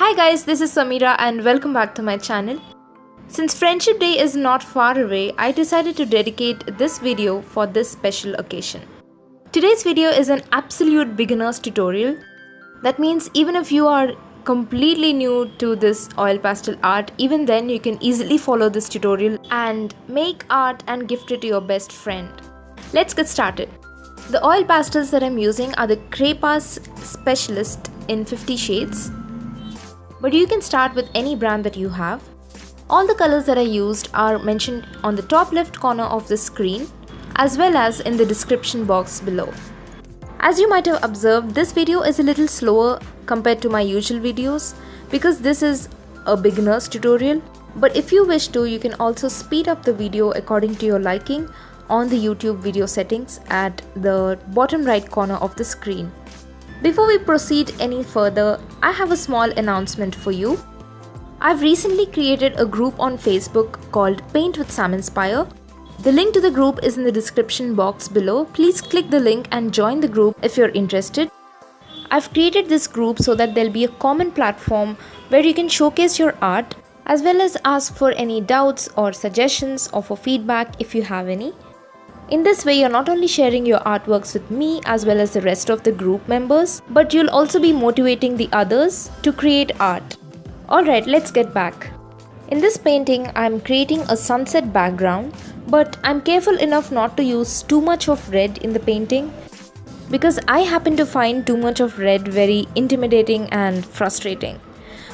Hi guys, this is Samira and welcome back to my channel. Since Friendship Day is not far away, I decided to dedicate this video for this special occasion. Today's video is an absolute beginner's tutorial. That means even if you are completely new to this oil pastel art, even then you can easily follow this tutorial and make art and gift it to your best friend. Let's get started. The oil pastels that I'm using are the Crepas Specialist in 50 shades. But you can start with any brand that you have. All the colors that I used are mentioned on the top left corner of the screen as well as in the description box below. As you might have observed, this video is a little slower compared to my usual videos because this is a beginner's tutorial. But if you wish to, you can also speed up the video according to your liking on the YouTube video settings at the bottom right corner of the screen. Before we proceed any further, I have a small announcement for you. I've recently created a group on Facebook called Paint with Saminspire. The link to the group is in the description box below. Please click the link and join the group if you're interested. I've created this group so that there'll be a common platform where you can showcase your art as well as ask for any doubts or suggestions or for feedback if you have any. In this way, you're not only sharing your artworks with me as well as the rest of the group members, but you'll also be motivating the others to create art. Alright, let's get back. In this painting, I'm creating a sunset background, but I'm careful enough not to use too much of red in the painting because I happen to find too much of red very intimidating and frustrating.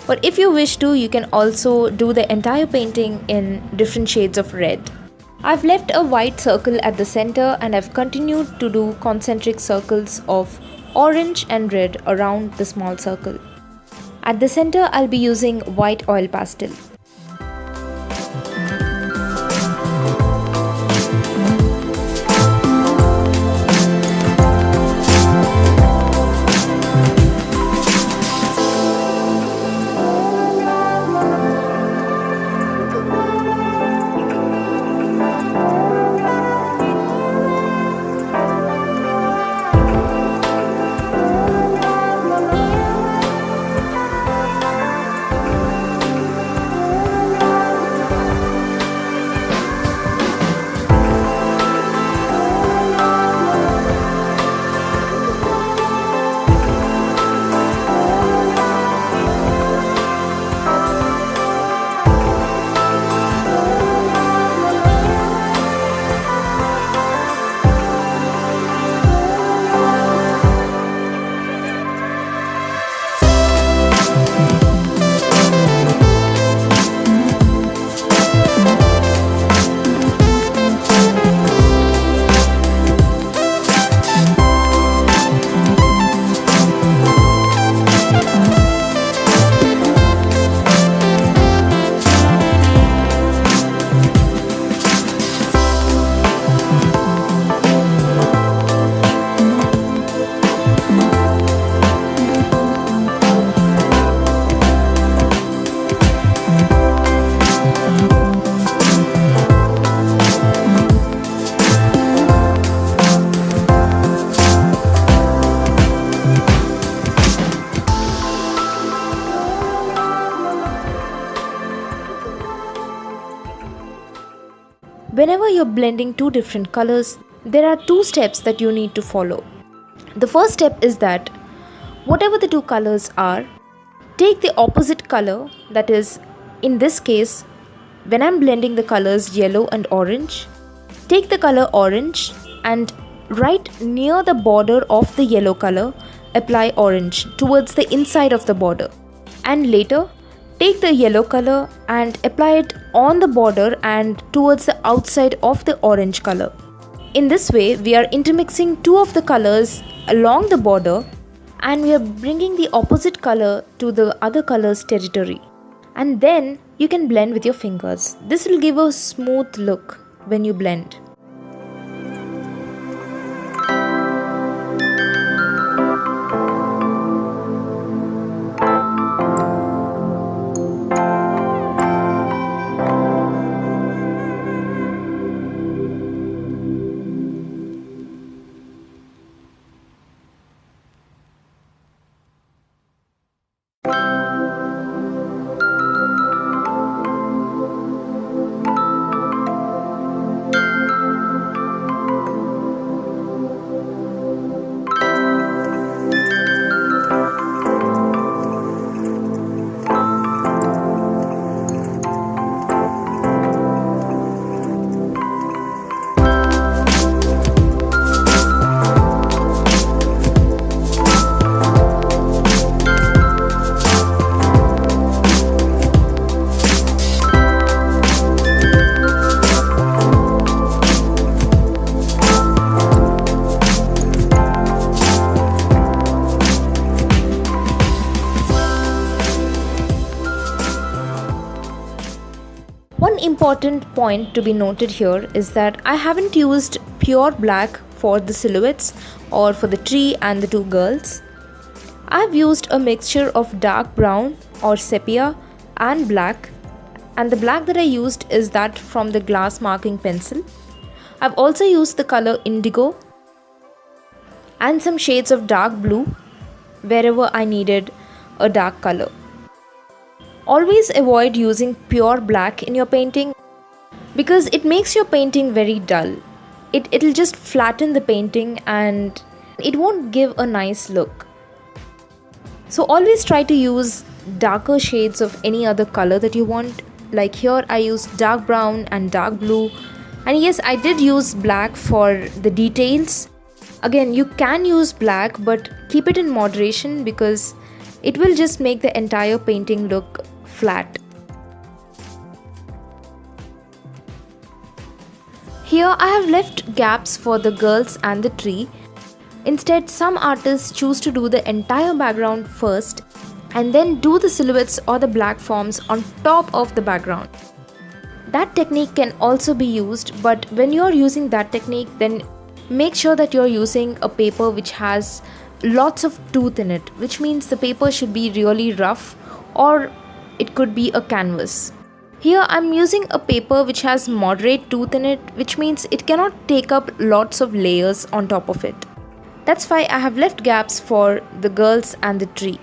But if you wish to, you can also do the entire painting in different shades of red. I've left a white circle at the center and I've continued to do concentric circles of orange and red around the small circle. At the center, I'll be using white oil pastel. Whenever you're blending two different colors, there are two steps that you need to follow. The first step is that whatever the two colors are, take the opposite color, that is, in this case, when I'm blending the colors yellow and orange, take the color orange and right near the border of the yellow color, apply orange towards the inside of the border. And later, take the yellow color and apply it on the border and towards the outside of the orange color. In this way, we are intermixing two of the colors along the border and we are bringing the opposite color to the other color's territory. And then you can blend with your fingers. This will give a smooth look when you blend. important point to be noted here is that I haven't used pure black for the silhouettes or for the tree and the two girls. I've used a mixture of dark brown or sepia and black, and the black that I used is that from the glass marking pencil. I've also used the color Indigo and some shades of dark blue wherever I needed a dark color. Always avoid using pure black in your painting because it makes your painting very dull. It'll just flatten the painting and it won't give a nice look. So always try to use darker shades of any other color that you want. Like here I used dark brown and dark blue, and yes, I did use black for the details. Again, you can use black, but keep it in moderation because it will just make the entire painting look flat. Here I have left gaps for the girls and the tree. Instead, some artists choose to do the entire background first and then do the silhouettes or the black forms on top of the background. That technique can also be used, but when you are using that technique, then make sure that you are using a paper which has lots of tooth in it, which means the paper should be really rough, or it could be a canvas. Here I'm using a paper which has moderate tooth in it, which means it cannot take up lots of layers on top of it. That's why I have left gaps for the girls and the tree.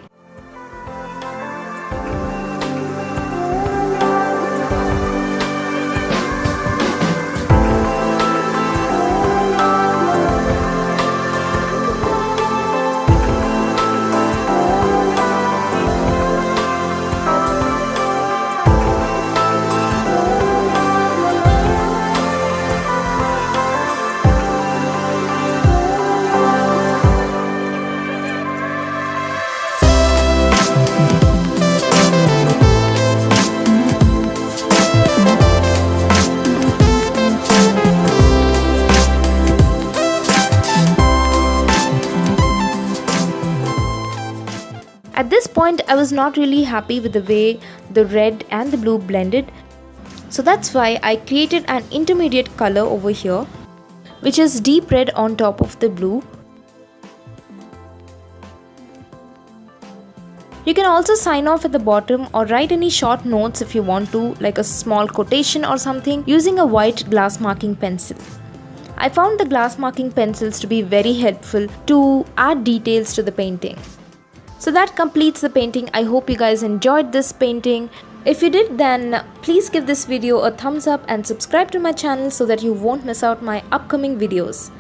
At this point, I was not really happy with the way the red and the blue blended. So that's why I created an intermediate color over here, which is deep red on top of the blue. You can also sign off at the bottom or write any short notes if you want to, like a small quotation or something, using a white glass marking pencil. I found the glass marking pencils to be very helpful to add details to the painting. So that completes the painting. I hope you guys enjoyed this painting. If you did, then please give this video a thumbs up and subscribe to my channel so that you won't miss out my upcoming videos.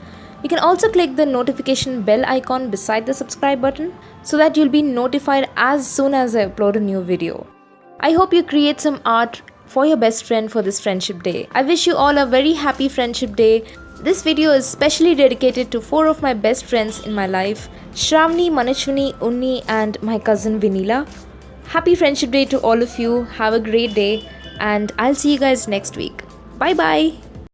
You can also click the notification bell icon beside the subscribe button so that you'll be notified as soon as I upload a new video. I hope you create some art for your best friend for this Friendship Day. I wish you all a very happy Friendship Day. This video is specially dedicated to 4 of my best friends in my life, Shravani, Manashwini, Unni and my cousin Vinila. Happy Friendship Day to all of you. Have a great day and I'll see you guys next week. Bye bye.